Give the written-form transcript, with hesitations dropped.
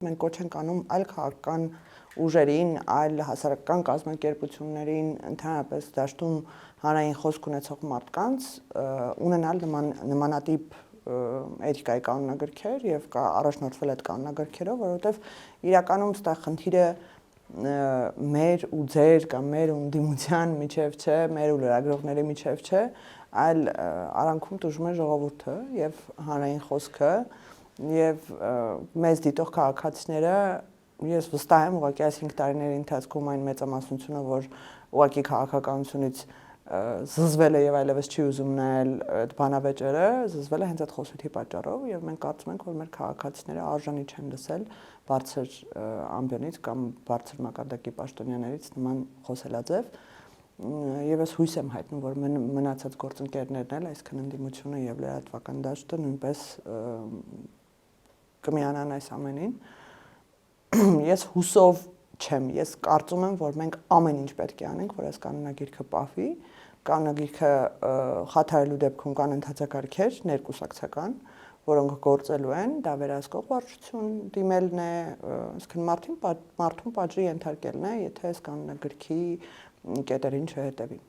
Մենք կոչ ենք անում այլ քաղաքական ուժերին, այլ հասարակական կազմակերպություններին, ընդհանրապես դաշտում հանրային խոսք ունեցող մարդկանց ունենալ նմանատիպ էթիկայի կանոնագրքեր եւ առաջնորդվել այդ կանոնագրքերով, որովհետեւ իրականում սա խնդիրը մեր ու ձեր կամ մեր ու ընդդիմության միջև չէ, մեր ու լրագրողների միջև չէ, այլ արանքում տուժում է ժողովուրդը եւ հանրային խոսքը եւ մեծ դիտող քաղաքացիները ես վստահ եմ ուղղակի այս 5 տարիների ընթացքում այն մեծամասնությունը, որ ուղղակի քաղաքականությունից զզվել է եւ այլևս չի ուզում նայել այդ բանավեճերը, զզվել է հենց այդ խոսույթի պատճառով եւ մենք կարծում ենք, որ մեր քաղաքացիները արժանի չեն լսել բարձր ամբիոնից կամ բարձր մակարդակի պաշտոնյաներից նման խոսելաձև եւ ես հույս եմ հայտնում, որ մնացած գործընկերներն էլ այսքան ընդդիմությունը եւ լրատվական դաշտը նույնպես կմիանան այս ամենին։ Ես հուսով չեմ, ես կարծում եմ, որ մենք ամեն ինչ պետք է անենք, որ այս կանոնագիրքը պահվի, կանոնագիրքը խաթարելու դեպքում կան ընթացակարգեր ներկուսակցական, որոնք գործելու են, դա վերահսկող վարչություն դիմելն է, այսինքն մարդուն պատժի ենթարկելն է, եթե այս կանոնագրքի կետերին չհետևի։